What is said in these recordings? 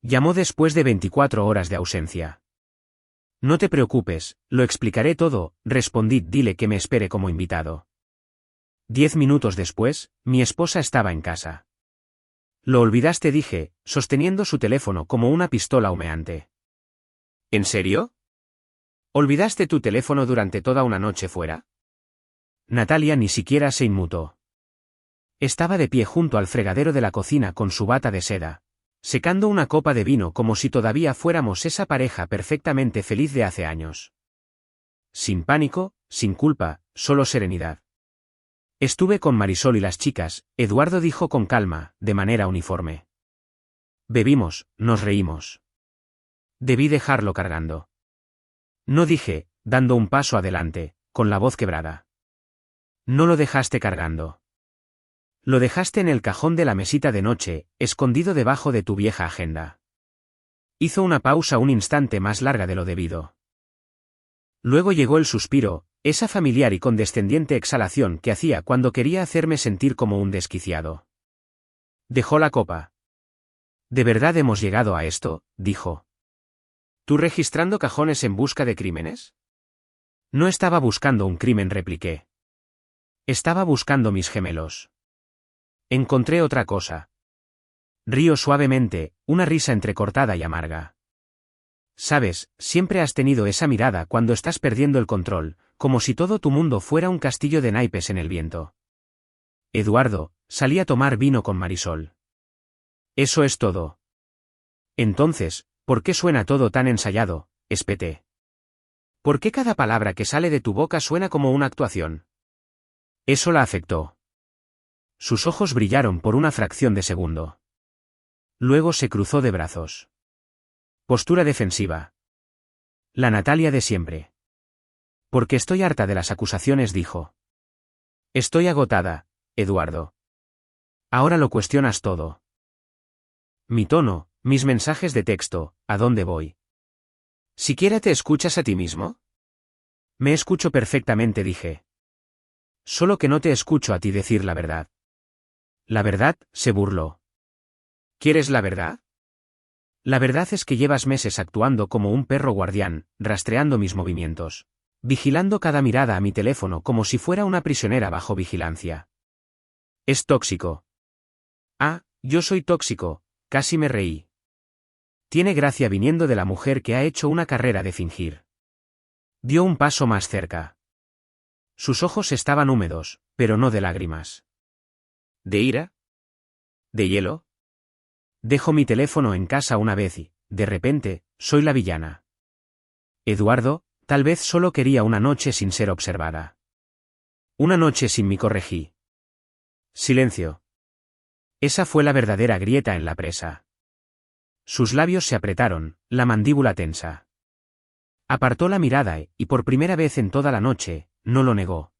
Llamó después de 24 horas de ausencia. No te preocupes, lo explicaré todo, respondí, dile que me espere como invitado. 10 minutos después, mi esposa estaba en casa. Lo olvidaste, dije, sosteniendo su teléfono como una pistola humeante. ¿En serio? ¿Olvidaste tu teléfono durante toda una noche fuera? Natalia ni siquiera se inmutó. Estaba de pie junto al fregadero de la cocina con su bata de seda, secando una copa de vino como si todavía fuéramos esa pareja perfectamente feliz de hace años. Sin pánico, sin culpa, solo serenidad. Estuve con Marisol y las chicas, Eduardo dijo con calma, de manera uniforme. Bebimos, nos reímos. Debí dejarlo cargando. No, dije, dando un paso adelante, con la voz quebrada. No lo dejaste cargando. Lo dejaste en el cajón de la mesita de noche, escondido debajo de tu vieja agenda. Hizo una pausa un instante más larga de lo debido. Luego llegó el suspiro, esa familiar y condescendiente exhalación que hacía cuando quería hacerme sentir como un desquiciado. Dejó la copa. ¿De verdad hemos llegado a esto?, dijo. ¿Tú registrando cajones en busca de crímenes? No estaba buscando un crimen, repliqué. Estaba buscando mis gemelos. Encontré otra cosa. Río suavemente, una risa entrecortada y amarga. Sabes, siempre has tenido esa mirada cuando estás perdiendo el control, como si todo tu mundo fuera un castillo de naipes en el viento. Eduardo, salí a tomar vino con Marisol. Eso es todo. Entonces, ¿por qué suena todo tan ensayado?, espeté. ¿Por qué cada palabra que sale de tu boca suena como una actuación? Eso la afectó. Sus ojos brillaron por una fracción de segundo. Luego se cruzó de brazos. Postura defensiva. La Natalia de siempre. Porque estoy harta de las acusaciones, dijo. Estoy agotada, Eduardo. Ahora lo cuestionas todo. Mi tono, mis mensajes de texto, ¿a dónde voy? ¿Siquiera te escuchas a ti mismo? Me escucho perfectamente, dije. Solo que no te escucho a ti decir la verdad. ¿La verdad?, se burló. ¿Quieres la verdad? La verdad es que llevas meses actuando como un perro guardián, rastreando mis movimientos, vigilando cada mirada a mi teléfono como si fuera una prisionera bajo vigilancia. Es tóxico. Ah, yo soy tóxico, casi me reí. Tiene gracia viniendo de la mujer que ha hecho una carrera de fingir. Dio un paso más cerca. Sus ojos estaban húmedos, pero no de lágrimas. ¿De ira? ¿De hielo? Dejo mi teléfono en casa una vez y, de repente, soy la villana. Eduardo, tal vez solo quería una noche sin ser observada. Una noche sin mí, corregí. Silencio. Esa fue la verdadera grieta en la presa. Sus labios se apretaron, la mandíbula tensa. Apartó la mirada y, por primera vez en toda la noche, no lo negó.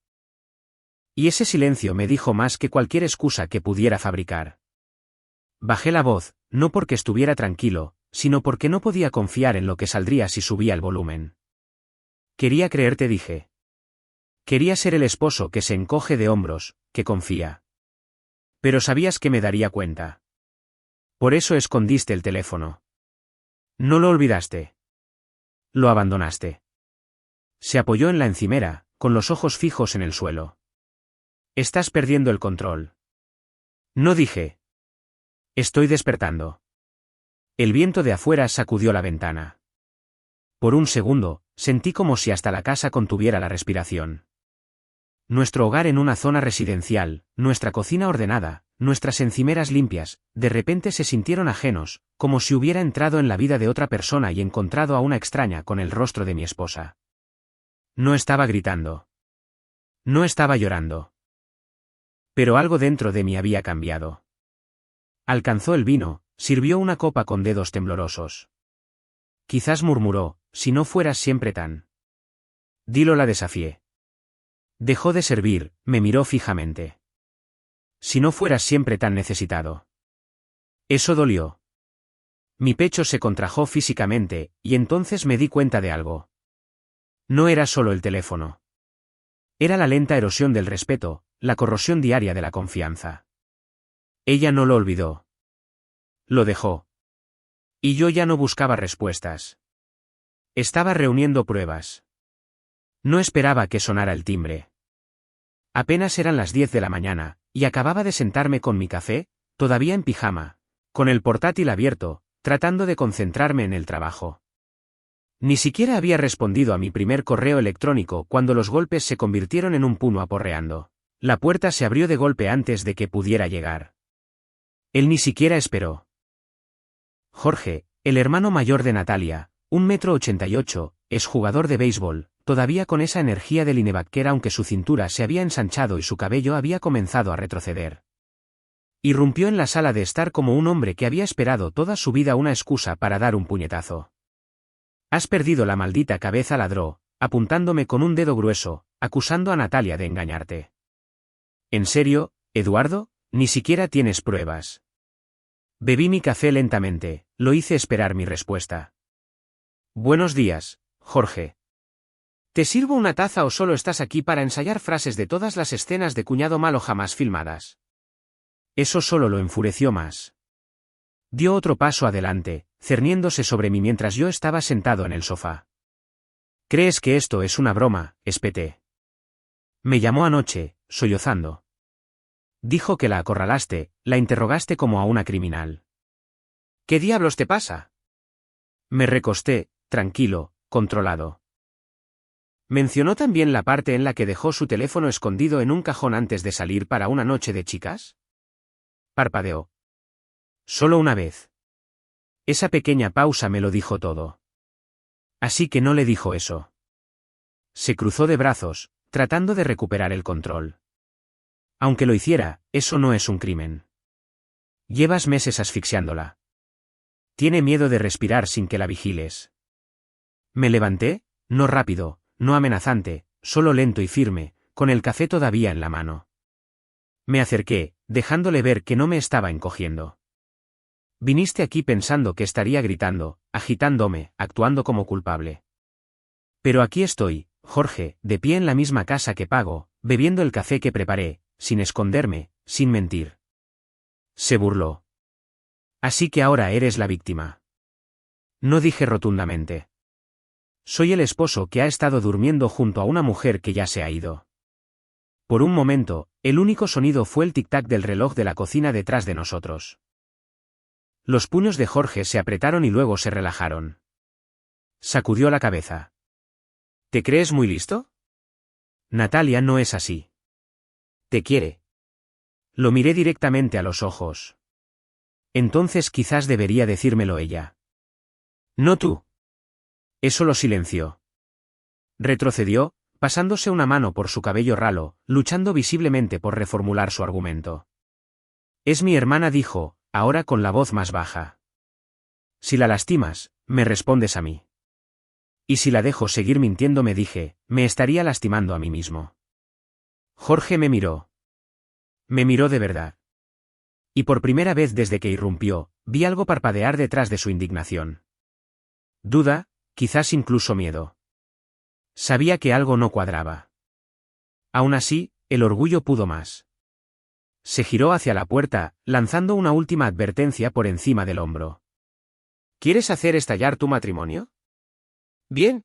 Y ese silencio me dijo más que cualquier excusa que pudiera fabricar. Bajé la voz, no porque estuviera tranquilo, sino porque no podía confiar en lo que saldría si subía el volumen. Quería creerte, dije. Quería ser el esposo que se encoge de hombros, que confía. Pero sabías que me daría cuenta. Por eso escondiste el teléfono. No lo olvidaste. Lo abandonaste. Se apoyó en la encimera, con los ojos fijos en el suelo. Estás perdiendo el control. No, dije. Estoy despertando. El viento de afuera sacudió la ventana. Por un segundo, sentí como si hasta la casa contuviera la respiración. Nuestro hogar en una zona residencial, nuestra cocina ordenada, nuestras encimeras limpias, de repente se sintieron ajenos, como si hubiera entrado en la vida de otra persona y encontrado a una extraña con el rostro de mi esposa. No estaba gritando. No estaba llorando. Pero algo dentro de mí había cambiado. Alcanzó el vino, sirvió una copa con dedos temblorosos. Quizás murmuró, si no fueras siempre tan. Dilo, la desafié. Dejó de servir, me miró fijamente. Si no fueras siempre tan necesitado. Eso dolió. Mi pecho se contrajo físicamente, y entonces me di cuenta de algo. No era solo el teléfono. Era la lenta erosión del respeto, la corrosión diaria de la confianza. Ella no lo olvidó. Lo dejó. Y yo ya no buscaba respuestas. Estaba reuniendo pruebas. No esperaba que sonara el timbre. Apenas eran las 10 de la mañana, y acababa de sentarme con mi café, todavía en pijama, con el portátil abierto, tratando de concentrarme en el trabajo. Ni siquiera había respondido a mi primer correo electrónico cuando los golpes se convirtieron en un puño aporreando. La puerta se abrió de golpe antes de que pudiera llegar. Él ni siquiera esperó. Jorge, el hermano mayor de Natalia, 1,88 m, es jugador de béisbol, todavía con esa energía de linebacker aunque su cintura se había ensanchado y su cabello había comenzado a retroceder. Irrumpió en la sala de estar como un hombre que había esperado toda su vida una excusa para dar un puñetazo. «Has perdido la maldita cabeza», ladró, apuntándome con un dedo grueso, acusando a Natalia de engañarte. «¿En serio, Eduardo? Ni siquiera tienes pruebas». Bebí mi café lentamente, lo hice esperar mi respuesta. «Buenos días, Jorge. ¿Te sirvo una taza o solo estás aquí para ensayar frases de todas las escenas de cuñado malo jamás filmadas?» Eso solo lo enfureció más. Dio otro paso adelante, cerniéndose sobre mí mientras yo estaba sentado en el sofá. «¿Crees que esto es una broma?», espeté. «Me llamó anoche, sollozando. Dijo que la acorralaste, la interrogaste como a una criminal». «¿Qué diablos te pasa?». Me recosté, tranquilo, controlado. ¿Mencionó también la parte en la que dejó su teléfono escondido en un cajón antes de salir para una noche de chicas? Parpadeó. Solo una vez. Esa pequeña pausa me lo dijo todo. Así que no le dijo eso. Se cruzó de brazos, tratando de recuperar el control. Aunque lo hiciera, eso no es un crimen. Llevas meses asfixiándola. Tiene miedo de respirar sin que la vigiles. Me levanté, no rápido, no amenazante, solo lento y firme, con el café todavía en la mano. Me acerqué, dejándole ver que no me estaba encogiendo. Viniste aquí pensando que estaría gritando, agitándome, actuando como culpable. Pero aquí estoy, Jorge, de pie en la misma casa que pago, bebiendo el café que preparé, sin esconderme, sin mentir. Se burló. Así que ahora eres la víctima. No, dije rotundamente. Soy el esposo que ha estado durmiendo junto a una mujer que ya se ha ido. Por un momento, el único sonido fue el tic-tac del reloj de la cocina detrás de nosotros. Los puños de Jorge se apretaron y luego se relajaron. Sacudió la cabeza. ¿Te crees muy listo? Natalia no es así. Te quiere. Lo miré directamente a los ojos. Entonces quizás debería decírmelo ella. No tú. Eso lo silenció. Retrocedió, pasándose una mano por su cabello ralo, luchando visiblemente por reformular su argumento. Es mi hermana, dijo, ahora con la voz más baja. Si la lastimas, me respondes a mí. Y si la dejo seguir mintiendo, me dije, me estaría lastimando a mí mismo. Jorge me miró. Me miró de verdad. Y por primera vez desde que irrumpió, vi algo parpadear detrás de su indignación. Duda, quizás incluso miedo. Sabía que algo no cuadraba. Aún así, el orgullo pudo más. Se giró hacia la puerta, lanzando una última advertencia por encima del hombro. ¿Quieres hacer estallar tu matrimonio? Bien.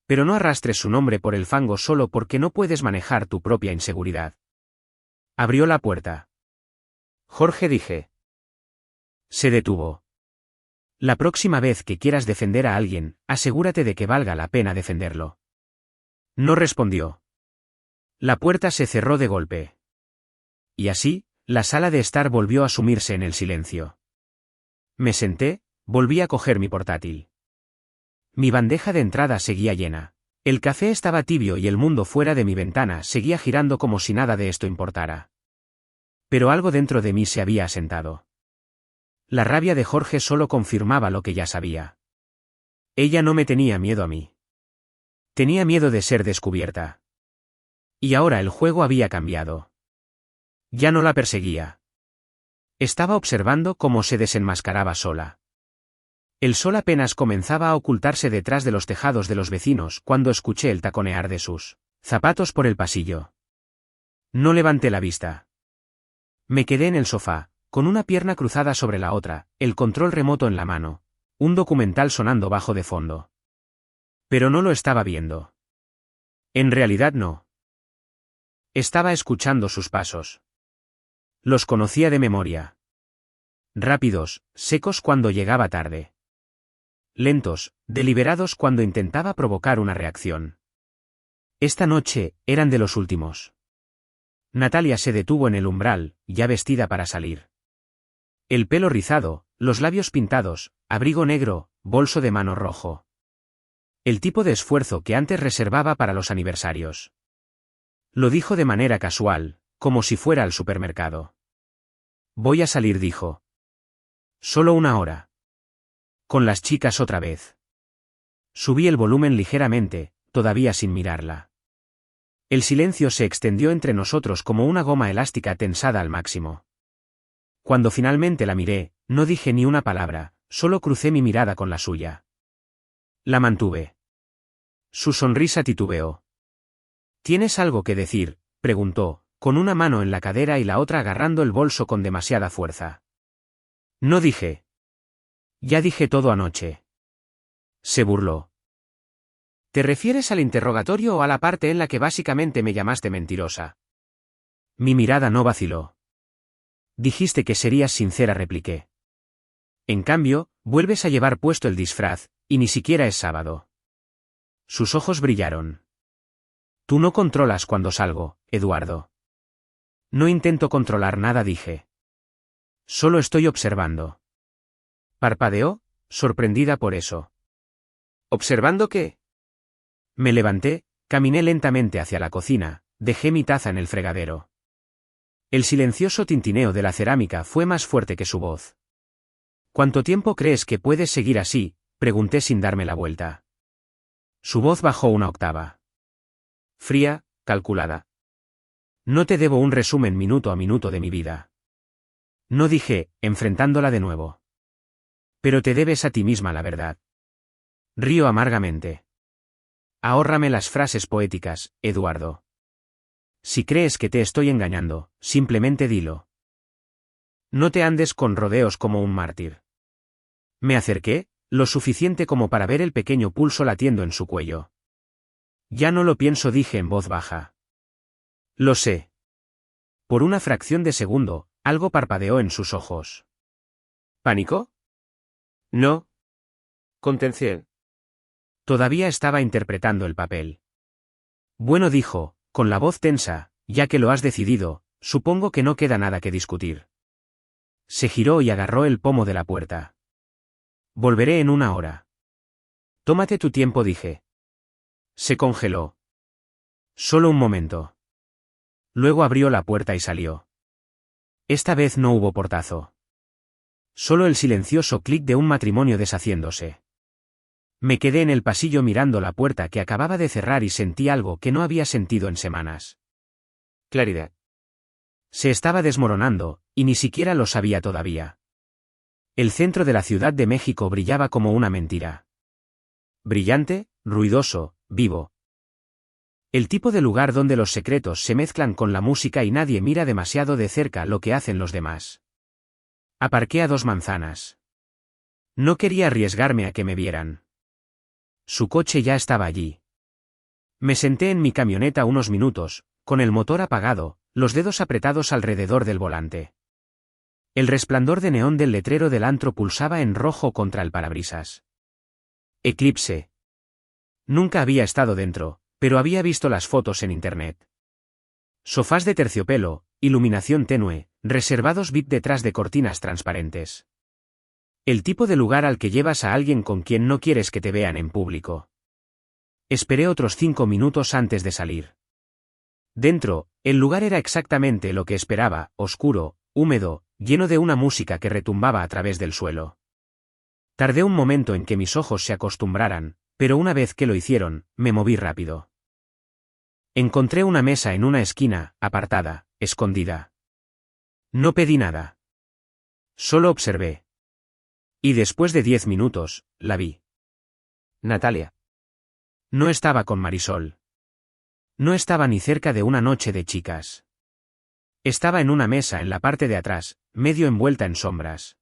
Pero no arrastres su nombre por el fango solo porque no puedes manejar tu propia inseguridad. Abrió la puerta. Jorge, dije. Se detuvo. La próxima vez que quieras defender a alguien, asegúrate de que valga la pena defenderlo. No respondió. La puerta se cerró de golpe. Y así, la sala de estar volvió a sumirse en el silencio. Me senté, volví a coger mi portátil. Mi bandeja de entrada seguía llena. El café estaba tibio y el mundo fuera de mi ventana seguía girando como si nada de esto importara. Pero algo dentro de mí se había asentado. La rabia de Jorge solo confirmaba lo que ya sabía. Ella no me tenía miedo a mí. Tenía miedo de ser descubierta. Y ahora el juego había cambiado. Ya no la perseguía. Estaba observando cómo se desenmascaraba sola. El sol apenas comenzaba a ocultarse detrás de los tejados de los vecinos cuando escuché el taconear de sus zapatos por el pasillo. No levanté la vista. Me quedé en el sofá, con una pierna cruzada sobre la otra, el control remoto en la mano, un documental sonando bajo de fondo. Pero no lo estaba viendo. En realidad no. Estaba escuchando sus pasos. Los conocía de memoria. Rápidos, secos cuando llegaba tarde. Lentos, deliberados cuando intentaba provocar una reacción. Esta noche, eran de los últimos. Natalia se detuvo en el umbral, ya vestida para salir. El pelo rizado, los labios pintados, abrigo negro, bolso de mano rojo. El tipo de esfuerzo que antes reservaba para los aniversarios. Lo dijo de manera casual, como si fuera al supermercado. Voy a salir, dijo. Solo una hora. Con las chicas otra vez. Subí el volumen ligeramente, todavía sin mirarla. El silencio se extendió entre nosotros como una goma elástica tensada al máximo. Cuando finalmente la miré, no dije ni una palabra, solo crucé mi mirada con la suya. La mantuve. Su sonrisa titubeó. ¿Tienes algo que decir?, preguntó, con una mano en la cadera y la otra agarrando el bolso con demasiada fuerza. No dije. Ya dije todo anoche. Se burló. ¿Te refieres al interrogatorio o a la parte en la que básicamente me llamaste mentirosa? Mi mirada no vaciló. Dijiste que serías sincera, repliqué. En cambio, vuelves a llevar puesto el disfraz, y ni siquiera es sábado. Sus ojos brillaron. Tú no controlas cuando salgo, Eduardo. No intento controlar nada, dije. Solo estoy observando. Parpadeó, sorprendida por eso. ¿Observando qué? Me levanté, caminé lentamente hacia la cocina, dejé mi taza en el fregadero. El silencioso tintineo de la cerámica fue más fuerte que su voz. ¿Cuánto tiempo crees que puedes seguir así?, pregunté sin darme la vuelta. Su voz bajó una octava. Fría, calculada. No te debo un resumen minuto a minuto de mi vida. No, dije, enfrentándola de nuevo. Pero te debes a ti misma la verdad. Río amargamente. Ahórrame las frases poéticas, Eduardo. Si crees que te estoy engañando, simplemente dilo. No te andes con rodeos como un mártir. Me acerqué, lo suficiente como para ver el pequeño pulso latiendo en su cuello. Ya no lo pienso, dije en voz baja. Lo sé. Por una fracción de segundo, algo parpadeó en sus ojos. ¿Pánico? No. Contención. Todavía estaba interpretando el papel. Bueno, dijo, con la voz tensa, ya que lo has decidido, supongo que no queda nada que discutir. Se giró y agarró el pomo de la puerta. Volveré en una hora. Tómate tu tiempo, dije. Se congeló. Solo un momento. Luego abrió la puerta y salió. Esta vez no hubo portazo. Solo el silencioso clic de un matrimonio deshaciéndose. Me quedé en el pasillo mirando la puerta que acababa de cerrar y sentí algo que no había sentido en semanas. Claridad. Se estaba desmoronando, y ni siquiera lo sabía todavía. El centro de la Ciudad de México brillaba como una mentira. Brillante, ruidoso, vivo. El tipo de lugar donde los secretos se mezclan con la música y nadie mira demasiado de cerca lo que hacen los demás. Aparqué a 2 manzanas. No quería arriesgarme a que me vieran. Su coche ya estaba allí. Me senté en mi camioneta unos minutos, con el motor apagado, los dedos apretados alrededor del volante. El resplandor de neón del letrero del antro pulsaba en rojo contra el parabrisas. Eclipse. Nunca había estado dentro, pero había visto las fotos en internet. Sofás de terciopelo, iluminación tenue, reservados VIP detrás de cortinas transparentes. El tipo de lugar al que llevas a alguien con quien no quieres que te vean en público. Esperé otros 5 minutos antes de salir. Dentro, el lugar era exactamente lo que esperaba, oscuro, húmedo, lleno de una música que retumbaba a través del suelo. Tardé un momento en que mis ojos se acostumbraran, pero una vez que lo hicieron, me moví rápido. Encontré una mesa en una esquina, apartada, escondida. No pedí nada. Solo observé. Y después de 10 minutos, la vi. Natalia. No estaba con Marisol. No estaba ni cerca de una noche de chicas. Estaba en una mesa en la parte de atrás, medio envuelta en sombras.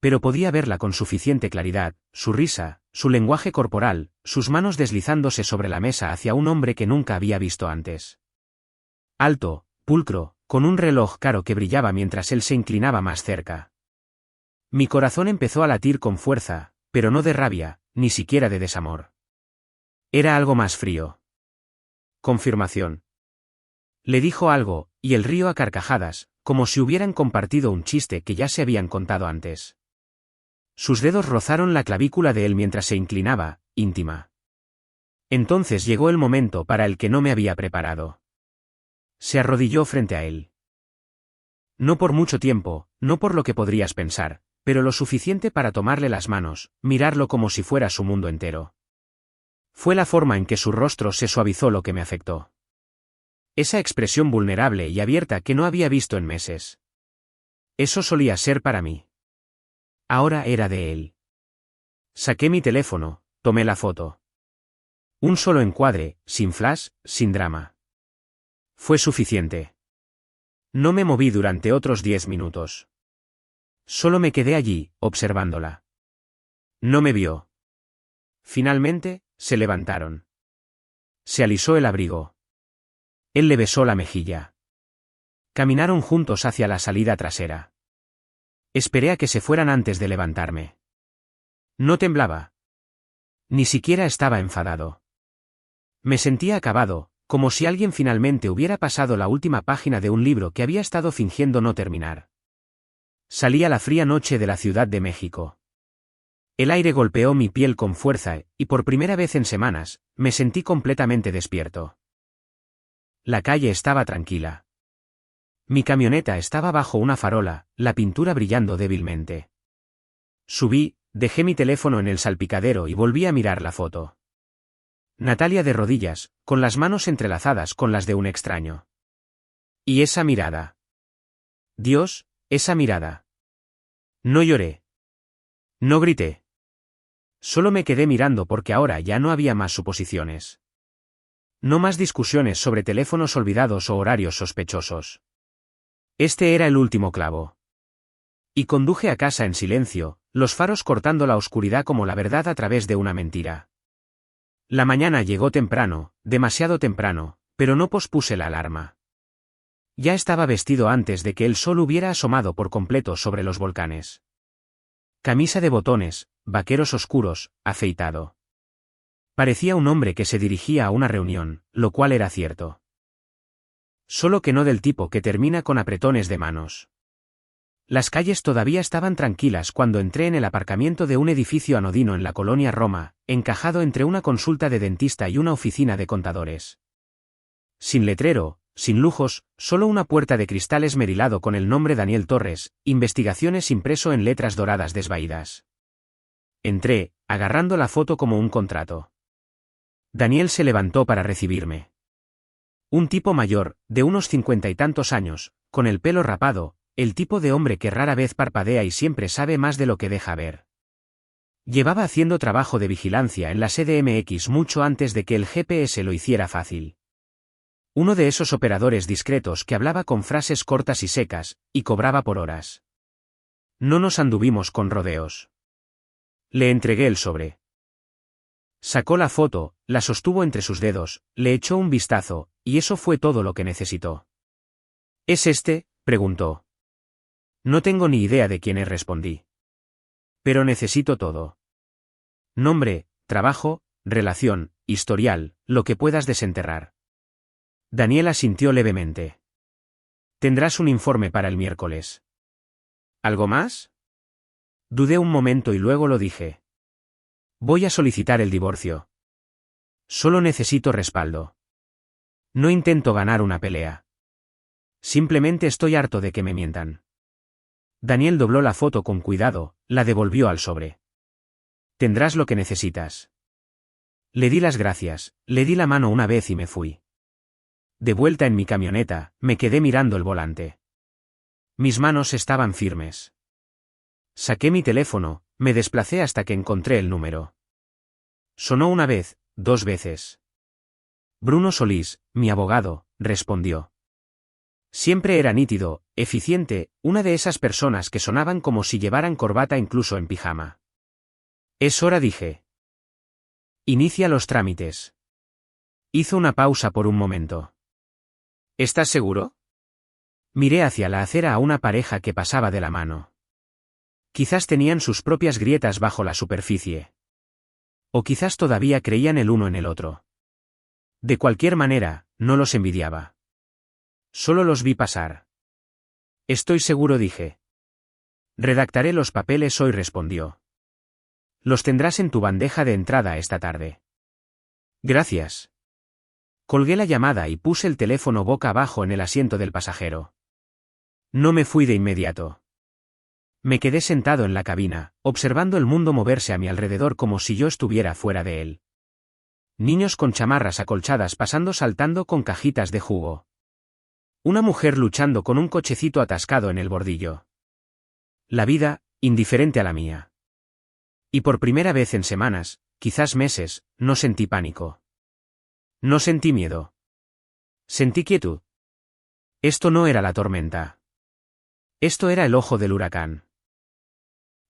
Pero podía verla con suficiente claridad, su risa, su lenguaje corporal, sus manos deslizándose sobre la mesa hacia un hombre que nunca había visto antes. Alto, pulcro, con un reloj caro que brillaba mientras él se inclinaba más cerca. Mi corazón empezó a latir con fuerza, pero no de rabia, ni siquiera de desamor. Era algo más frío. Confirmación. Le dijo algo, y él rió a carcajadas, como si hubieran compartido un chiste que ya se habían contado antes. Sus dedos rozaron la clavícula de él mientras se inclinaba, íntima. Entonces llegó el momento para el que no me había preparado. Se arrodilló frente a él. No por mucho tiempo, no por lo que podrías pensar, pero lo suficiente para tomarle las manos, mirarlo como si fuera su mundo entero. Fue la forma en que su rostro se suavizó lo que me afectó. Esa expresión vulnerable y abierta que no había visto en meses. Eso solía ser para mí. Ahora era de él. Saqué mi teléfono, tomé la foto. Un solo encuadre, sin flash, sin drama. Fue suficiente. No me moví durante otros 10 minutos. Solo me quedé allí, observándola. No me vio. Finalmente, se levantaron. Se alisó el abrigo. Él le besó la mejilla. Caminaron juntos hacia la salida trasera. Esperé a que se fueran antes de levantarme. No temblaba. Ni siquiera estaba enfadado. Me sentía acabado, como si alguien finalmente hubiera pasado la última página de un libro que había estado fingiendo no terminar. Salí a la fría noche de la Ciudad de México. El aire golpeó mi piel con fuerza y por primera vez en semanas, me sentí completamente despierto. La calle estaba tranquila. Mi camioneta estaba bajo una farola, la pintura brillando débilmente. Subí, dejé mi teléfono en el salpicadero y volví a mirar la foto. Natalia de rodillas, con las manos entrelazadas con las de un extraño. Y esa mirada. Dios, esa mirada. No lloré. No grité. Solo me quedé mirando porque ahora ya no había más suposiciones. No más discusiones sobre teléfonos olvidados o horarios sospechosos. Este era el último clavo. Y conduje a casa en silencio, los faros cortando la oscuridad como la verdad a través de una mentira. La mañana llegó temprano, demasiado temprano, pero no pospuse la alarma. Ya estaba vestido antes de que el sol hubiera asomado por completo sobre los volcanes. Camisa de botones, vaqueros oscuros, afeitado. Parecía un hombre que se dirigía a una reunión, lo cual era cierto. Solo que no del tipo que termina con apretones de manos. Las calles todavía estaban tranquilas cuando entré en el aparcamiento de un edificio anodino en la colonia Roma, encajado entre una consulta de dentista y una oficina de contadores. Sin letrero, sin lujos, solo una puerta de cristal esmerilado con el nombre Daniel Torres, Investigaciones impreso en letras doradas desvaídas. Entré, agarrando la foto como un contrato. Daniel se levantó para recibirme. Un tipo mayor, de unos 50 y tantos años, con el pelo rapado, el tipo de hombre que rara vez parpadea y siempre sabe más de lo que deja ver. Llevaba haciendo trabajo de vigilancia en la CDMX mucho antes de que el GPS lo hiciera fácil. Uno de esos operadores discretos que hablaba con frases cortas y secas, y cobraba por horas. No nos anduvimos con rodeos. Le entregué el sobre. Sacó la foto, la sostuvo entre sus dedos, le echó un vistazo, y eso fue todo lo que necesitó. ¿Es este?, preguntó. No tengo ni idea de quién es, respondí. Pero necesito todo. Nombre, trabajo, relación, historial, lo que puedas desenterrar. Daniel asintió levemente. Tendrás un informe para el miércoles. ¿Algo más? Dudé un momento y luego lo dije. Voy a solicitar el divorcio. Solo necesito respaldo. No intento ganar una pelea. Simplemente estoy harto de que me mientan. Daniel dobló la foto con cuidado, la devolvió al sobre. Tendrás lo que necesitas. Le di las gracias, le di la mano una vez y me fui. De vuelta en mi camioneta, me quedé mirando el volante. Mis manos estaban firmes. Saqué mi teléfono, me desplacé hasta que encontré el número. Sonó una vez, 2 veces. Bruno Solís, mi abogado, respondió. Siempre era nítido, eficiente, una de esas personas que sonaban como si llevaran corbata incluso en pijama. Es hora, dije. Inicia los trámites. Hizo una pausa por un momento. ¿Estás seguro? Miré hacia la acera a una pareja que pasaba de la mano. Quizás tenían sus propias grietas bajo la superficie. O quizás todavía creían el uno en el otro. De cualquier manera, no los envidiaba. Solo los vi pasar. Estoy seguro, dije. Redactaré los papeles hoy, respondió. Los tendrás en tu bandeja de entrada esta tarde. Gracias. Colgué la llamada y puse el teléfono boca abajo en el asiento del pasajero. No me fui de inmediato. Me quedé sentado en la cabina, observando el mundo moverse a mi alrededor como si yo estuviera fuera de él. Niños con chamarras acolchadas pasando saltando con cajitas de jugo. Una mujer luchando con un cochecito atascado en el bordillo. La vida, indiferente a la mía. Y por primera vez en semanas, quizás meses, no sentí pánico. No sentí miedo. Sentí quietud. Esto no era la tormenta. Esto era el ojo del huracán.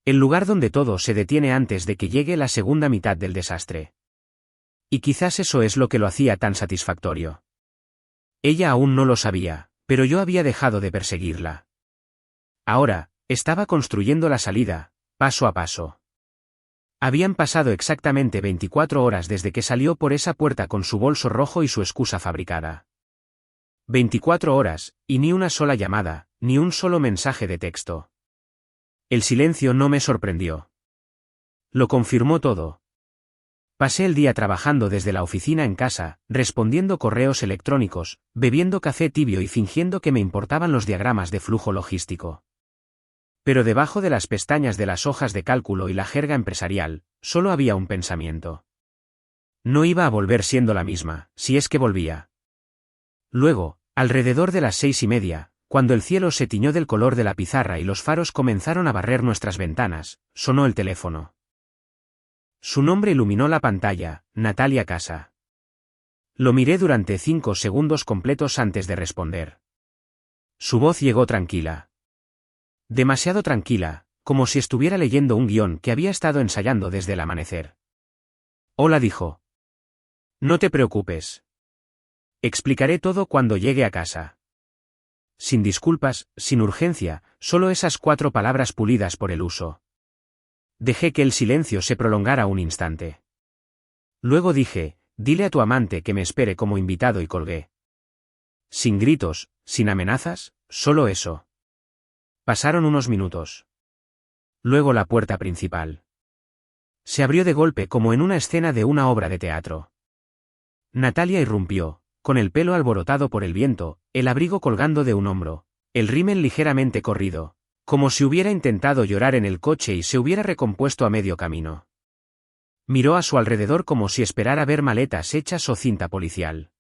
El lugar donde todo se detiene antes de que llegue la segunda mitad del desastre. Y quizás eso es lo que lo hacía tan satisfactorio. Ella aún no lo sabía, pero yo había dejado de perseguirla. Ahora, estaba construyendo la salida, paso a paso. Habían pasado exactamente 24 horas desde que salió por esa puerta con su bolso rojo y su excusa fabricada. 24 horas, y ni una sola llamada, ni un solo mensaje de texto. El silencio no me sorprendió. Lo confirmó todo. Pasé el día trabajando desde la oficina en casa, respondiendo correos electrónicos, bebiendo café tibio y fingiendo que me importaban los diagramas de flujo logístico. Pero debajo de las pestañas de las hojas de cálculo y la jerga empresarial, solo había un pensamiento. No iba a volver siendo la misma, si es que volvía. Luego, alrededor de las 6:30, cuando el cielo se tiñó del color de la pizarra y los faros comenzaron a barrer nuestras ventanas, sonó el teléfono. Su nombre iluminó la pantalla, Natalia Casa. Lo miré durante 5 segundos completos antes de responder. Su voz llegó tranquila. Demasiado tranquila, como si estuviera leyendo un guión que había estado ensayando desde el amanecer. Hola, dijo. No te preocupes. Explicaré todo cuando llegue a casa. Sin disculpas, sin urgencia, solo esas 4 palabras pulidas por el uso. Dejé que el silencio se prolongara un instante. Luego dije, dile a tu amante que me espere como invitado y colgué. Sin gritos, sin amenazas, solo eso. Pasaron unos minutos. Luego la puerta principal. Se abrió de golpe como en una escena de una obra de teatro. Natalia irrumpió, con el pelo alborotado por el viento, el abrigo colgando de un hombro, el rímel ligeramente corrido, como si hubiera intentado llorar en el coche y se hubiera recompuesto a medio camino. Miró a su alrededor como si esperara ver maletas hechas o cinta policial.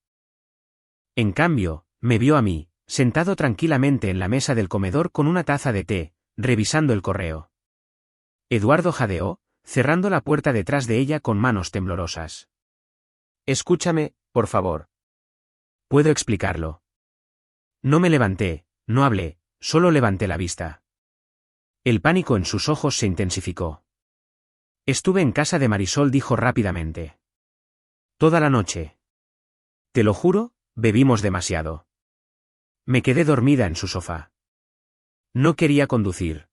En cambio, me vio a mí, sentado tranquilamente en la mesa del comedor con una taza de té, revisando el correo. Eduardo jadeó, cerrando la puerta detrás de ella con manos temblorosas. Escúchame, por favor. Puedo explicarlo. No me levanté, no hablé, solo levanté la vista. El pánico en sus ojos se intensificó. Estuve en casa de Marisol, dijo rápidamente. Toda la noche. Te lo juro, bebimos demasiado. Me quedé dormida en su sofá. No quería conducir.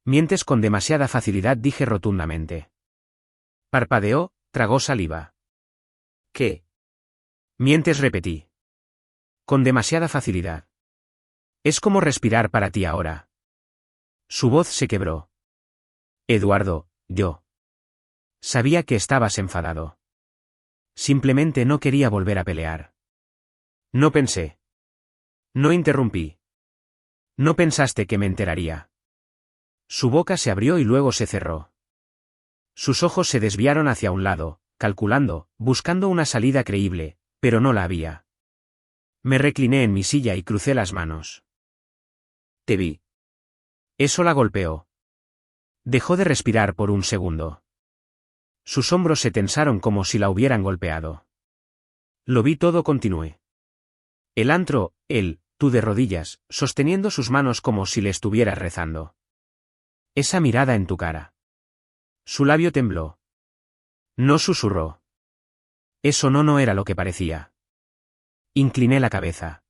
Mientes con demasiada facilidad, dije rotundamente. Parpadeó, tragó saliva. ¿Qué? Mientes, repetí. Con demasiada facilidad. Es como respirar para ti ahora. Su voz se quebró. Eduardo, yo. Sabía que estabas enfadado. Simplemente no quería volver a pelear. No pensé. No interrumpí. No pensaste que me enteraría. Su boca se abrió y luego se cerró. Sus ojos se desviaron hacia un lado, calculando, buscando una salida creíble, pero no la había. Me recliné en mi silla y crucé las manos. Te vi. Eso la golpeó. Dejó de respirar por un segundo. Sus hombros se tensaron como si la hubieran golpeado. Lo vi todo, continué. El antro, él, tú de rodillas, sosteniendo sus manos como si le estuvieras rezando. Esa mirada en tu cara. Su labio tembló. No susurró. Eso no era lo que parecía. Incliné la cabeza.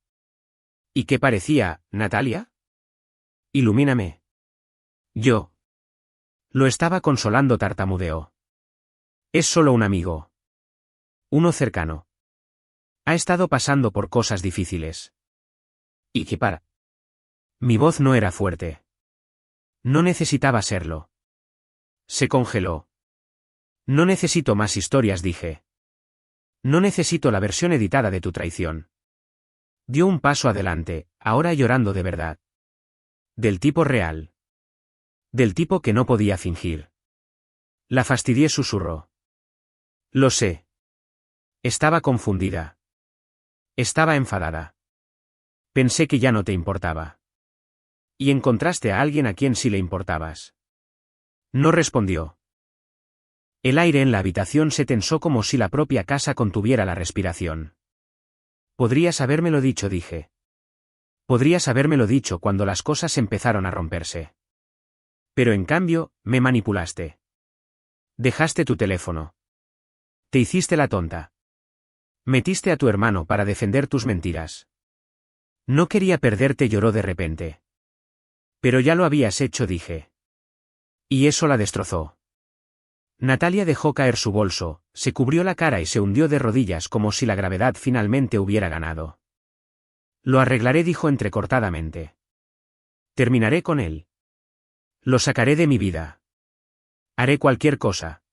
¿Y qué parecía, Natalia? Ilumíname. Yo. Lo estaba consolando, tartamudeó. Es solo un amigo. Uno cercano. Ha estado pasando por cosas difíciles. ¿Y qué para? Mi voz no era fuerte. No necesitaba serlo. Se congeló. No necesito más historias, dije. No necesito la versión editada de tu traición. Dio un paso adelante, ahora llorando de verdad. Del tipo real. Del tipo que no podía fingir. La fastidié, susurró. Lo sé. Estaba confundida. Estaba enfadada. Pensé que ya no te importaba. Y encontraste a alguien a quien sí le importabas. No respondió. El aire en la habitación se tensó como si la propia casa contuviera la respiración. Podrías habérmelo dicho, dije. Podrías habérmelo dicho cuando las cosas empezaron a romperse. Pero en cambio, me manipulaste. Dejaste tu teléfono. Te hiciste la tonta. Metiste a tu hermano para defender tus mentiras. No quería perderte, lloró de repente. Pero ya lo habías hecho, dije. Y eso la destrozó. Natalia dejó caer su bolso, se cubrió la cara y se hundió de rodillas como si la gravedad finalmente hubiera ganado. Lo arreglaré, dijo entrecortadamente. Terminaré con él. Lo sacaré de mi vida. Haré cualquier cosa.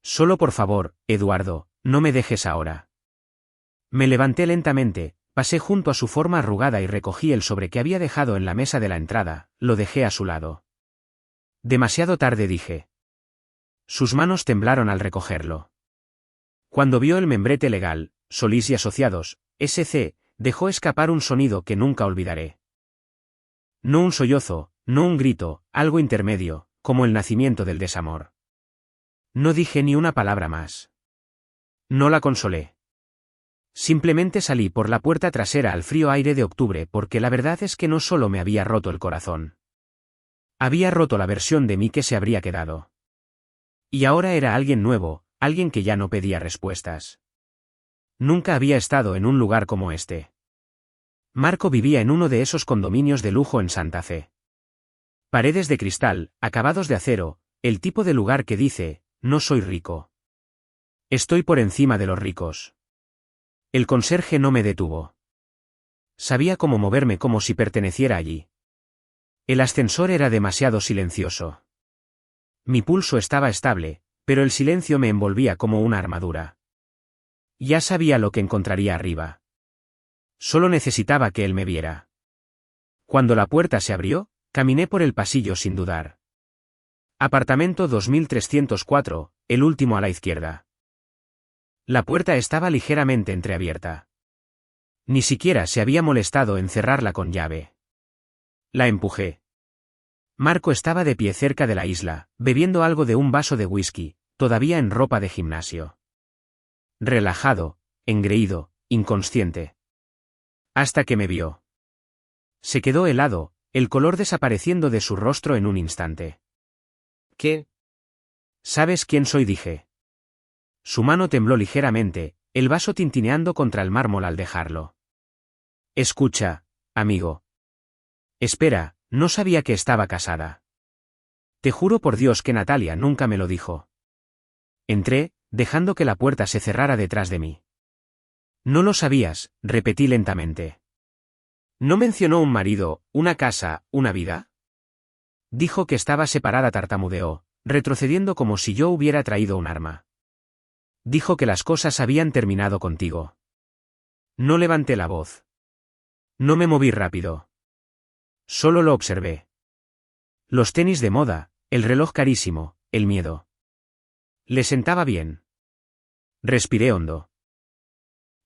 Solo por favor, Eduardo, no me dejes ahora. Me levanté lentamente, pasé junto a su forma arrugada y recogí el sobre que había dejado en la mesa de la entrada, lo dejé a su lado. Demasiado tarde, dije. Sus manos temblaron al recogerlo. Cuando vio el membrete legal, Solís y Asociados, S.C., dejó escapar un sonido que nunca olvidaré. No un sollozo, no un grito, algo intermedio, como el nacimiento del desamor. No dije ni una palabra más. No la consolé. Simplemente salí por la puerta trasera al frío aire de octubre porque la verdad es que no solo me había roto el corazón. Había roto la versión de mí que se habría quedado. Y ahora era alguien nuevo, alguien que ya no pedía respuestas. Nunca había estado en un lugar como este. Marco vivía en uno de esos condominios de lujo en Santa Fe. Paredes de cristal, acabados de acero, el tipo de lugar que dice, no soy rico. Estoy por encima de los ricos. El conserje no me detuvo. Sabía cómo moverme como si perteneciera allí. El ascensor era demasiado silencioso. Mi pulso estaba estable, pero el silencio me envolvía como una armadura. Ya sabía lo que encontraría arriba. Solo necesitaba que él me viera. Cuando la puerta se abrió, caminé por el pasillo sin dudar. Apartamento 2304, el último a la izquierda. La puerta estaba ligeramente entreabierta. Ni siquiera se había molestado en cerrarla con llave. La empujé. Marco estaba de pie cerca de la isla, bebiendo algo de un vaso de whisky, todavía en ropa de gimnasio. Relajado, engreído, inconsciente. Hasta que me vio. Se quedó helado, el color desapareciendo de su rostro en un instante. ¿Qué? ¿Sabes quién soy?, dije. Su mano tembló ligeramente, el vaso tintineando contra el mármol al dejarlo. Escucha, amigo. Espera, no sabía que estaba casada. Te juro por Dios que Natalia nunca me lo dijo. Entré, dejando que la puerta se cerrara detrás de mí. No lo sabías, repetí lentamente. ¿No mencionó un marido, una casa, una vida? Dijo que estaba separada, tartamudeó, retrocediendo como si yo hubiera traído un arma. Dijo que las cosas habían terminado contigo. No levanté la voz. No me moví rápido. Solo lo observé. Los tenis de moda, el reloj carísimo, el miedo. Le sentaba bien. Respiré hondo.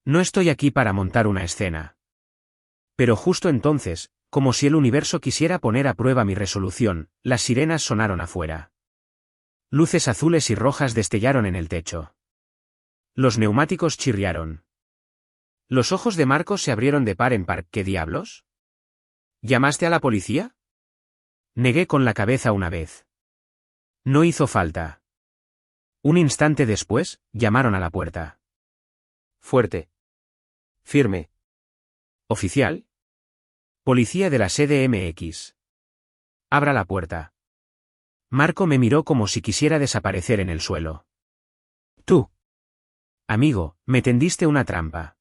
No estoy aquí para montar una escena. Pero justo entonces, como si el universo quisiera poner a prueba mi resolución, las sirenas sonaron afuera. Luces azules y rojas destellaron en el techo. Los neumáticos chirriaron. Los ojos de Marcos se abrieron de par en par. ¿Qué diablos? ¿Llamaste a la policía? Negué con la cabeza una vez. No hizo falta. Un instante después, llamaron a la puerta. Fuerte. Firme. Oficial. Policía de la CDMX. Abra la puerta. Marco me miró como si quisiera desaparecer en el suelo. Tú. Amigo, me tendiste una trampa.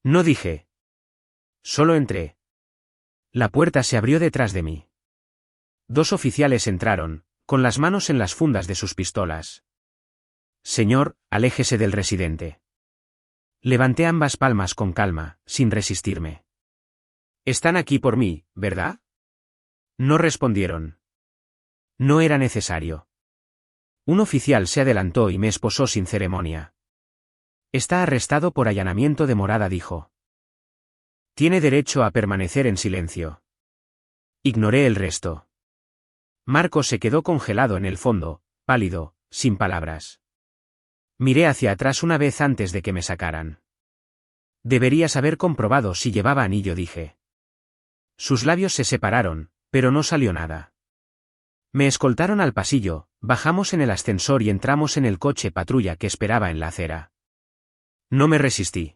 No dije. Solo entré. La puerta se abrió detrás de mí. Dos oficiales entraron, con las manos en las fundas de sus pistolas. Señor, aléjese del residente. Levanté ambas palmas con calma, sin resistirme. Están aquí por mí, ¿verdad? No respondieron. No era necesario. Un oficial se adelantó y me esposó sin ceremonia. Está arrestado por allanamiento de morada, dijo. Tiene derecho a permanecer en silencio. Ignoré el resto. Marco se quedó congelado en el fondo, pálido, sin palabras. Miré hacia atrás una vez antes de que me sacaran. Deberías haber comprobado si llevaba anillo, dije. Sus labios se separaron, pero no salió nada. Me escoltaron al pasillo, bajamos en el ascensor y entramos en el coche patrulla que esperaba en la acera. No me resistí.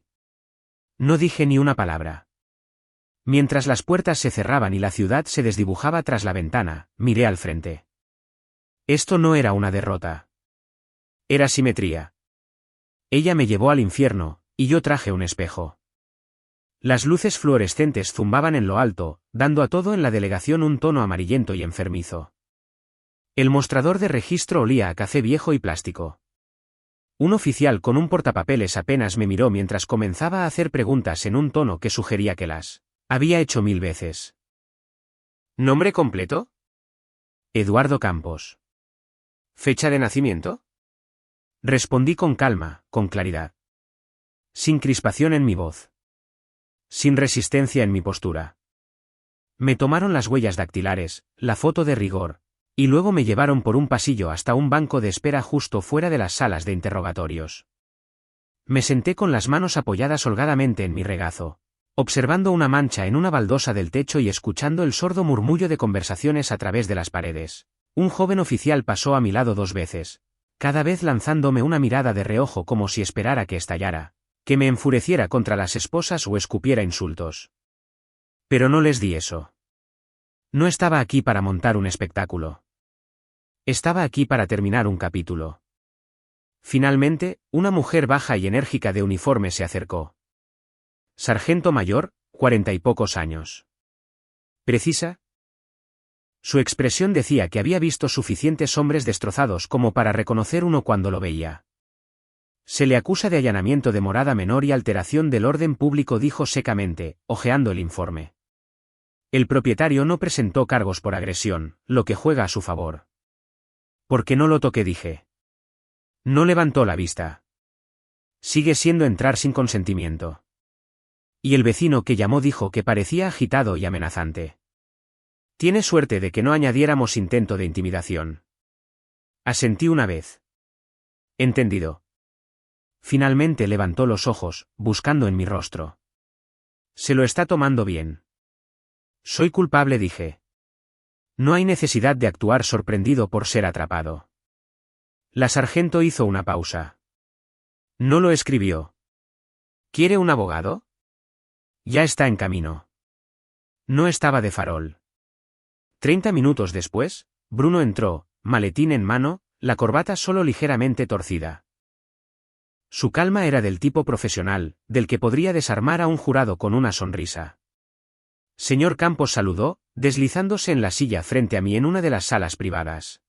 No dije ni una palabra. Mientras las puertas se cerraban y la ciudad se desdibujaba tras la ventana, miré al frente. Esto no era una derrota. Era simetría. Ella me llevó al infierno, y yo traje un espejo. Las luces fluorescentes zumbaban en lo alto, dando a todo en la delegación un tono amarillento y enfermizo. El mostrador de registro olía a café viejo y plástico. Un oficial con un portapapeles apenas me miró mientras comenzaba a hacer preguntas en un tono que sugería que las había hecho 1000 veces. ¿Nombre completo? Eduardo Campos. ¿Fecha de nacimiento? Respondí con calma, con claridad. Sin crispación en mi voz. Sin resistencia en mi postura. Me tomaron las huellas dactilares, la foto de rigor, y luego me llevaron por un pasillo hasta un banco de espera justo fuera de las salas de interrogatorios. Me senté con las manos apoyadas holgadamente en mi regazo, observando una mancha en una baldosa del techo y escuchando el sordo murmullo de conversaciones a través de las paredes. Un joven oficial pasó a mi lado 2 veces, cada vez lanzándome una mirada de reojo como si esperara que estallara, que me enfureciera contra las esposas o escupiera insultos. Pero no les di eso. No estaba aquí para montar un espectáculo. Estaba aquí para terminar un capítulo. Finalmente, una mujer baja y enérgica de uniforme se acercó. Sargento mayor, 40 y pocos años. ¿Precisa? Su expresión decía que había visto suficientes hombres destrozados como para reconocer uno cuando lo veía. Se le acusa de allanamiento de morada menor y alteración del orden público, dijo secamente, hojeando el informe. El propietario no presentó cargos por agresión, lo que juega a su favor. ¿Por qué no lo toqué?, dije. No levantó la vista. Sigue siendo entrar sin consentimiento. Y el vecino que llamó dijo que parecía agitado y amenazante. Tiene suerte de que no añadiéramos intento de intimidación. Asentí una vez. Entendido. Finalmente levantó los ojos, buscando en mi rostro. Se lo está tomando bien. Soy culpable, dije. No hay necesidad de actuar sorprendido por ser atrapado. La sargento hizo una pausa. No lo escribió. ¿Quiere un abogado? Ya está en camino. No estaba de farol. 30 minutos después, Bruno entró, maletín en mano, la corbata solo ligeramente torcida. Su calma era del tipo profesional, del que podría desarmar a un jurado con una sonrisa. Señor Campos, saludó, deslizándose en la silla frente a mí en una de las salas privadas.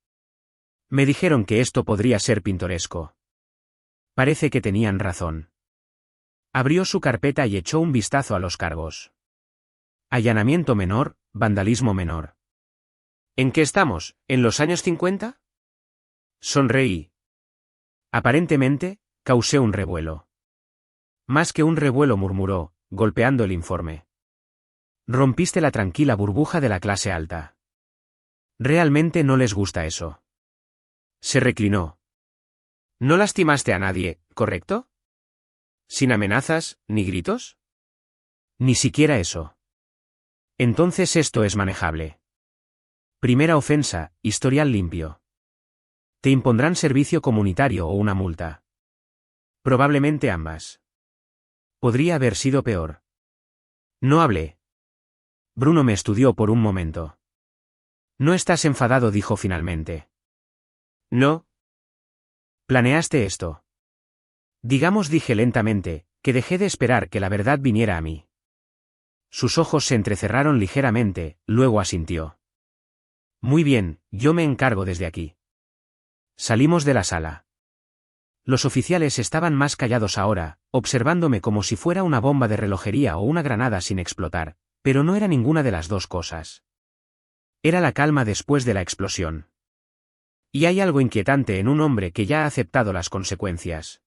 Me dijeron que esto podría ser pintoresco. Parece que tenían razón. Abrió su carpeta y echó un vistazo a los cargos. Allanamiento menor, vandalismo menor. ¿En qué estamos? ¿En los años 50? Sonreí. Aparentemente, causé un revuelo. Más que un revuelo, murmuró, golpeando el informe. Rompiste la tranquila burbuja de la clase alta. Realmente no les gusta eso. Se reclinó. No lastimaste a nadie, ¿correcto? ¿Sin amenazas, ni gritos? Ni siquiera eso. Entonces esto es manejable. Primera ofensa, historial limpio. Te impondrán servicio comunitario o una multa. Probablemente ambas. Podría haber sido peor. No hablé. Bruno me estudió por un momento. No estás enfadado, dijo finalmente. No. ¿Planeaste esto? Digamos, dije lentamente, que dejé de esperar que la verdad viniera a mí. Sus ojos se entrecerraron ligeramente, luego asintió. Muy bien, yo me encargo desde aquí. Salimos de la sala. Los oficiales estaban más callados ahora, observándome como si fuera una bomba de relojería o una granada sin explotar, pero no era ninguna de las dos cosas. Era la calma después de la explosión. Y hay algo inquietante en un hombre que ya ha aceptado las consecuencias.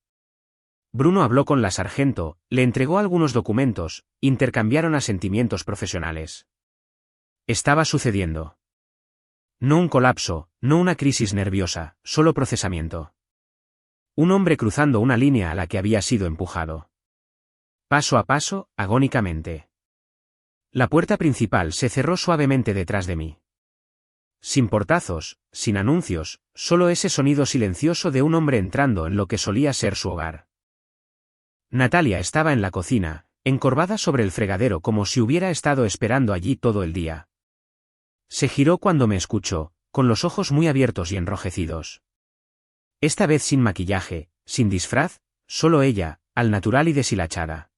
Bruno habló con la sargento, le entregó algunos documentos, intercambiaron asentimientos profesionales. Estaba sucediendo. No un colapso, no una crisis nerviosa, solo procesamiento. Un hombre cruzando una línea a la que había sido empujado. Paso a paso, agónicamente. La puerta principal se cerró suavemente detrás de mí. Sin portazos, sin anuncios, solo ese sonido silencioso de un hombre entrando en lo que solía ser su hogar. Natalia estaba en la cocina, encorvada sobre el fregadero como si hubiera estado esperando allí todo el día. Se giró cuando me escuchó, con los ojos muy abiertos y enrojecidos. Esta vez sin maquillaje, sin disfraz, solo ella, al natural y deshilachada.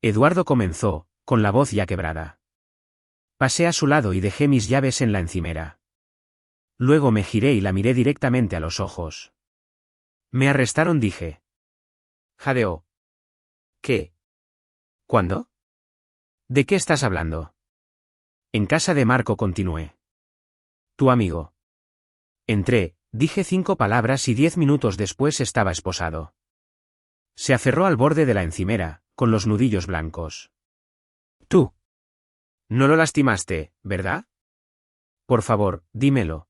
Eduardo comenzó, con la voz ya quebrada. Pasé a su lado y dejé mis llaves en la encimera. Luego me giré y la miré directamente a los ojos. Me arrestaron, dije. Jadeó. ¿Qué? ¿Cuándo? ¿De qué estás hablando? En casa de Marco, continué. Tu amigo. Entré, dije 5 palabras y 10 minutos después estaba esposado. Se aferró al borde de la encimera, con los nudillos blancos. Tú. No lo lastimaste, ¿verdad? Por favor, dímelo.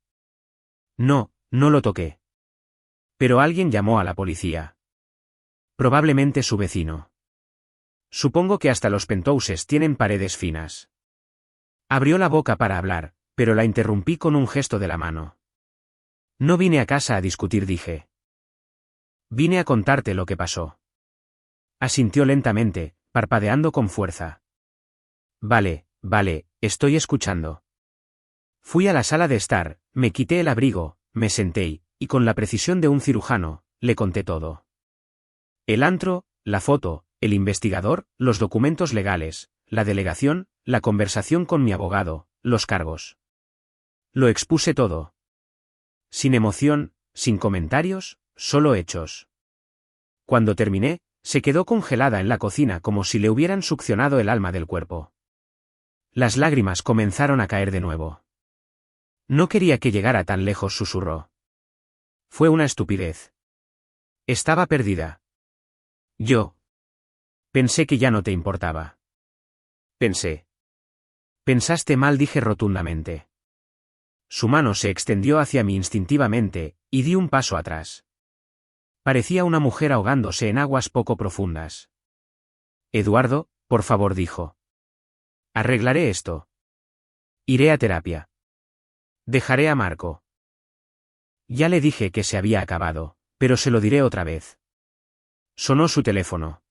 No, no lo toqué. Pero alguien llamó a la policía. Probablemente su vecino. Supongo que hasta los penthouses tienen paredes finas. Abrió la boca para hablar, pero la interrumpí con un gesto de la mano. No vine a casa a discutir, dije. Vine a contarte lo que pasó. Asintió lentamente, parpadeando con fuerza. Vale, estoy escuchando. Fui a la sala de estar, me quité el abrigo, me senté y con la precisión de un cirujano, le conté todo. El antro, la foto, el investigador, los documentos legales, la delegación, la conversación con mi abogado, los cargos. Lo expuse todo. Sin emoción, sin comentarios, solo hechos. Cuando terminé, se quedó congelada en la cocina como si le hubieran succionado el alma del cuerpo. Las lágrimas comenzaron a caer de nuevo. No quería que llegara tan lejos, susurró. Fue una estupidez. Estaba perdida. Yo. Pensé que ya no te importaba. Pensé. Pensaste mal, dije rotundamente. Su mano se extendió hacia mí instintivamente, y di un paso atrás. Parecía una mujer ahogándose en aguas poco profundas. Eduardo, por favor, dijo. Arreglaré esto. Iré a terapia. Dejaré a Marco. Ya le dije que se había acabado, pero se lo diré otra vez. Sonó su teléfono.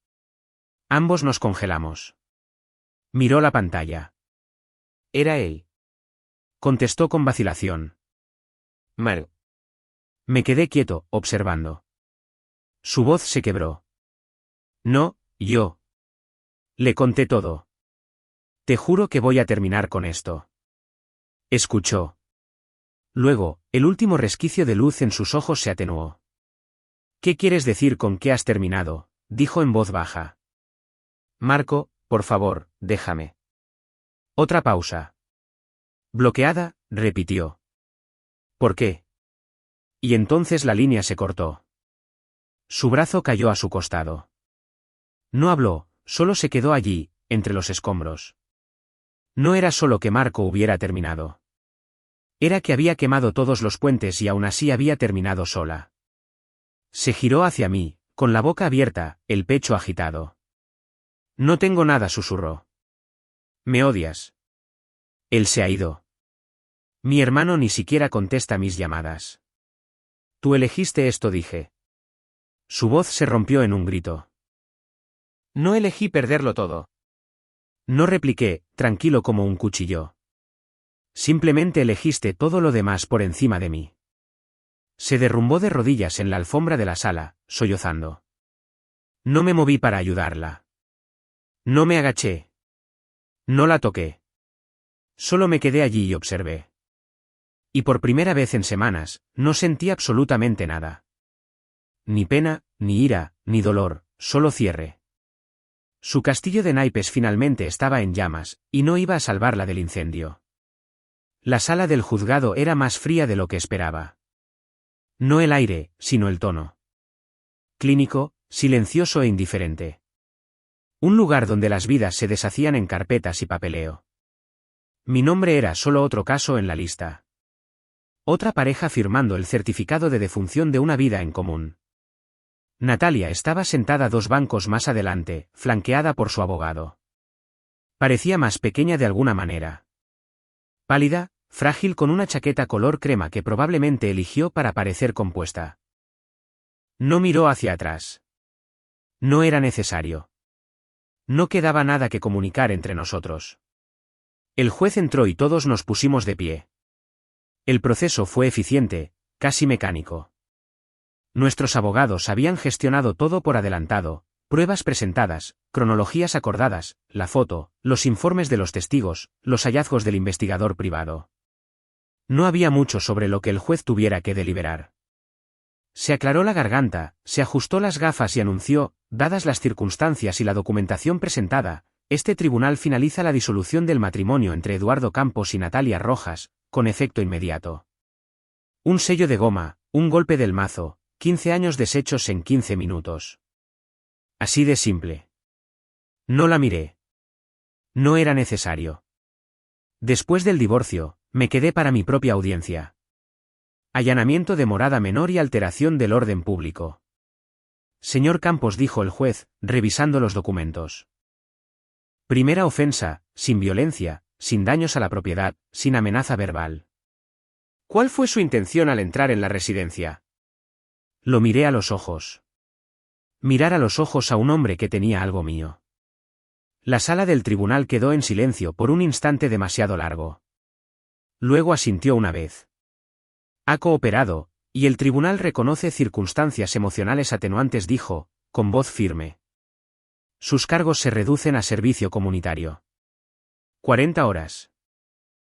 Ambos nos congelamos. Miró la pantalla. Era él. Contestó con vacilación. Mar. Me quedé quieto, observando. Su voz se quebró. No, yo. Le conté todo. Te juro que voy a terminar con esto. Escuchó. Luego, el último resquicio de luz en sus ojos se atenuó. ¿Qué quieres decir con que has terminado?, dijo en voz baja. Marco, por favor, déjame. Otra pausa. Bloqueada, repitió. ¿Por qué? Y entonces la línea se cortó. Su brazo cayó a su costado. No habló, solo se quedó allí, entre los escombros. No era solo que Marco hubiera terminado. Era que había quemado todos los puentes y aún así había terminado sola. Se giró hacia mí, con la boca abierta, el pecho agitado. No tengo nada, susurró. ¿Me odias? Él se ha ido. Mi hermano ni siquiera contesta mis llamadas. Tú elegiste esto, dije. Su voz se rompió en un grito. No elegí perderlo todo. No repliqué, tranquilo como un cuchillo. Simplemente elegiste todo lo demás por encima de mí. Se derrumbó de rodillas en la alfombra de la sala, sollozando. No me moví para ayudarla. No me agaché. No la toqué. Solo me quedé allí y observé. Y por primera vez en semanas, no sentí absolutamente nada. Ni pena, ni ira, ni dolor, solo cierre. Su castillo de naipes finalmente estaba en llamas, y no iba a salvarla del incendio. La sala del juzgado era más fría de lo que esperaba. No el aire, sino el tono. Clínico, silencioso e indiferente. Un lugar donde las vidas se deshacían en carpetas y papeleo. Mi nombre era solo otro caso en la lista. Otra pareja firmando el certificado de defunción de una vida en común. Natalia estaba sentada 2 bancos más adelante, flanqueada por su abogado. Parecía más pequeña de alguna manera. Pálida, frágil, con una chaqueta color crema que probablemente eligió para parecer compuesta. No miró hacia atrás. No era necesario. No quedaba nada que comunicar entre nosotros. El juez entró y todos nos pusimos de pie. El proceso fue eficiente, casi mecánico. Nuestros abogados habían gestionado todo por adelantado, pruebas presentadas, cronologías acordadas, la foto, los informes de los testigos, los hallazgos del investigador privado. No había mucho sobre lo que el juez tuviera que deliberar. Se aclaró la garganta, se ajustó las gafas y anunció, dadas las circunstancias y la documentación presentada, este tribunal finaliza la disolución del matrimonio entre Eduardo Campos y Natalia Rojas, con efecto inmediato. Un sello de goma, un golpe del mazo, 15 años deshechos en 15 minutos. Así de simple. No la miré. No era necesario. Después del divorcio, me quedé para mi propia audiencia. Allanamiento de morada menor y alteración del orden público. Señor Campos, dijo el juez, revisando los documentos. Primera ofensa, sin violencia, sin daños a la propiedad, sin amenaza verbal. ¿Cuál fue su intención al entrar en la residencia? Lo miré a los ojos. Mirar a los ojos a un hombre que tenía algo mío. La sala del tribunal quedó en silencio por un instante demasiado largo. Luego asintió una vez. Ha cooperado, y el tribunal reconoce circunstancias emocionales atenuantes, dijo, con voz firme. Sus cargos se reducen a servicio comunitario. 40 horas.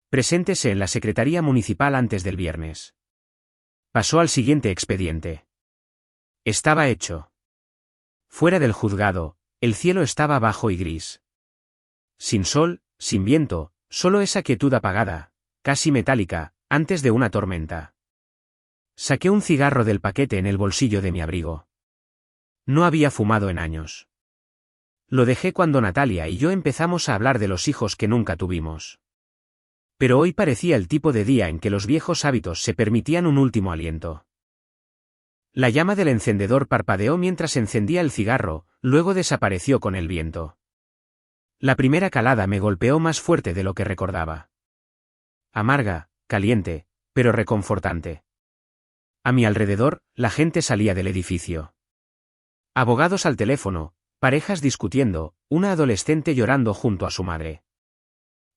Preséntese en la Secretaría Municipal antes del viernes. Pasó al siguiente expediente. Estaba hecho. Fuera del juzgado, el cielo estaba bajo y gris. Sin sol, sin viento, solo esa quietud apagada, casi metálica, antes de una tormenta. Saqué un cigarro del paquete en el bolsillo de mi abrigo. No había fumado en años. Lo dejé cuando Natalia y yo empezamos a hablar de los hijos que nunca tuvimos. Pero hoy parecía el tipo de día en que los viejos hábitos se permitían un último aliento. La llama del encendedor parpadeó mientras encendía el cigarro, luego desapareció con el viento. La primera calada me golpeó más fuerte de lo que recordaba. Amarga, caliente, pero reconfortante. A mi alrededor, la gente salía del edificio. Abogados al teléfono, parejas discutiendo, una adolescente llorando junto a su madre.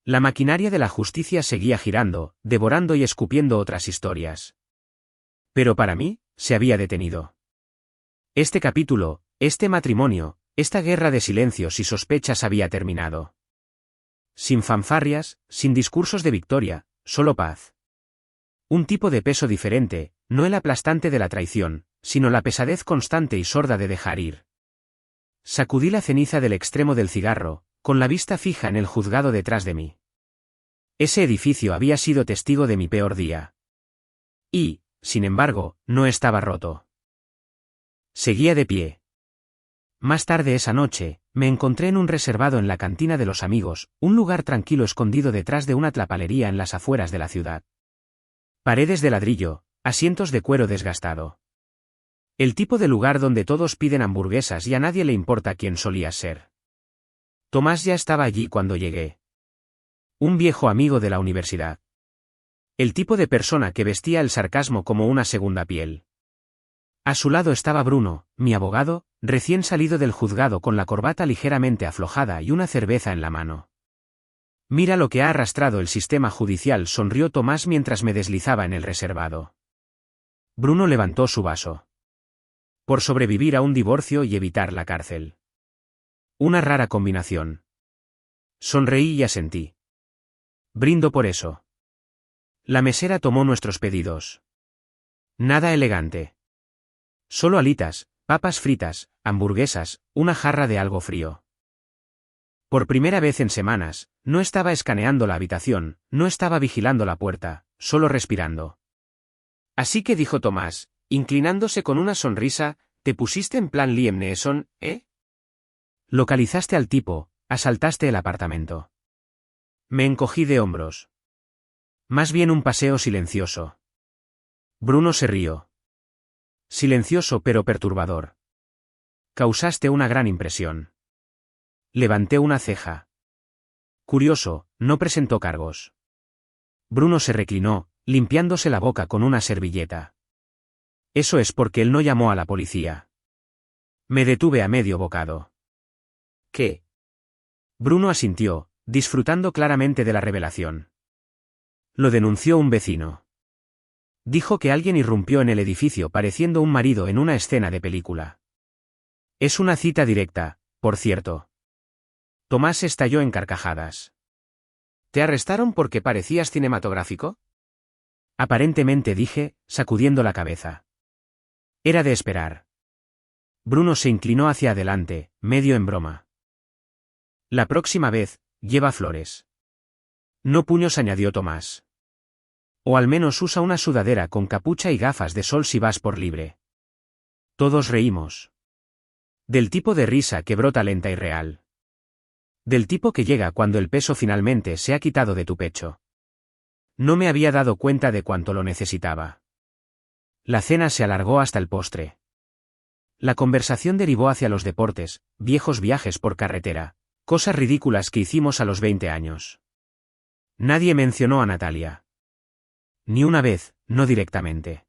La maquinaria de la justicia seguía girando, devorando y escupiendo otras historias. Pero para mí, se había detenido. Este capítulo, este matrimonio, esta guerra de silencios y sospechas había terminado. Sin fanfarrias, sin discursos de victoria, solo paz. Un tipo de peso diferente, no el aplastante de la traición, sino la pesadez constante y sorda de dejar ir. Sacudí la ceniza del extremo del cigarro, con la vista fija en el juzgado detrás de mí. Ese edificio había sido testigo de mi peor día. Y, sin embargo, no estaba roto. Seguía de pie. Más tarde esa noche, me encontré en un reservado en la cantina de los amigos, un lugar tranquilo escondido detrás de una tlapalería en las afueras de la ciudad. Paredes de ladrillo, asientos de cuero desgastado. El tipo de lugar donde todos piden hamburguesas y a nadie le importa quién solías ser. Tomás ya estaba allí cuando llegué. Un viejo amigo de la universidad. El tipo de persona que vestía el sarcasmo como una segunda piel. A su lado estaba Bruno, mi abogado, recién salido del juzgado con la corbata ligeramente aflojada y una cerveza en la mano. Mira lo que ha arrastrado el sistema judicial, sonrió Tomás mientras me deslizaba en el reservado. Bruno levantó su vaso. Por sobrevivir a un divorcio y evitar la cárcel. Una rara combinación. Sonreí y asentí. Brindo por eso. La mesera tomó nuestros pedidos. Nada elegante. Solo alitas, papas fritas, hamburguesas, una jarra de algo frío. Por primera vez en semanas, no estaba escaneando la habitación, no estaba vigilando la puerta, solo respirando. Así que dijo Tomás, inclinándose con una sonrisa, ¿te pusiste en plan Liam Neeson, eh? Localizaste al tipo, asaltaste el apartamento. Me encogí de hombros. Más bien un paseo silencioso. Bruno se rió. Silencioso pero perturbador. Causaste una gran impresión. Levanté una ceja. Curioso, no presentó cargos. Bruno se reclinó, limpiándose la boca con una servilleta. Eso es porque él no llamó a la policía. Me detuve a medio bocado. ¿Qué? Bruno asintió, disfrutando claramente de la revelación. Lo denunció un vecino. Dijo que alguien irrumpió en el edificio pareciendo un marido en una escena de película. Es una cita directa, por cierto. Tomás estalló en carcajadas. ¿Te arrestaron porque parecías cinematográfico? Aparentemente dije, sacudiendo la cabeza. Era de esperar. Bruno se inclinó hacia adelante, medio en broma. La próxima vez, lleva flores. No puños, añadió Tomás. O al menos usa una sudadera con capucha y gafas de sol si vas por libre. Todos reímos. Del tipo de risa que brota lenta y real. Del tipo que llega cuando el peso finalmente se ha quitado de tu pecho. No me había dado cuenta de cuánto lo necesitaba. La cena se alargó hasta el postre. La conversación derivó hacia los deportes, viejos viajes por carretera, cosas ridículas que hicimos a los 20 años. Nadie mencionó a Natalia. Ni una vez, no directamente.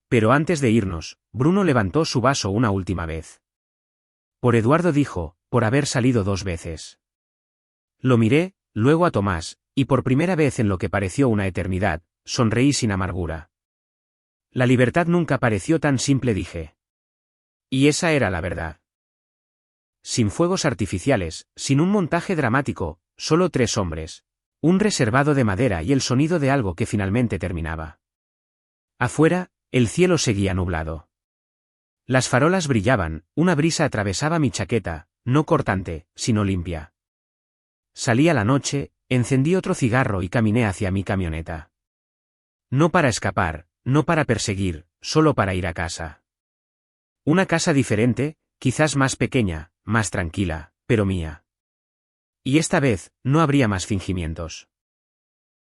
Pero antes de irnos, Bruno levantó su vaso una última vez. Por Eduardo, dijo, por haber salido 2 veces. Lo miré, luego a Tomás, y por primera vez en lo que pareció una eternidad, sonreí sin amargura. La libertad nunca pareció tan simple, dije. Y esa era la verdad. Sin fuegos artificiales, sin un montaje dramático, solo 3 hombres. Un reservado de madera y el sonido de algo que finalmente terminaba. Afuera, el cielo seguía nublado. Las farolas brillaban, una brisa atravesaba mi chaqueta, no cortante, sino limpia. Salí a la noche, encendí otro cigarro y caminé hacia mi camioneta. No para escapar, no para perseguir, solo para ir a casa. Una casa diferente, quizás más pequeña, más tranquila, pero mía. Y esta vez, no habría más fingimientos.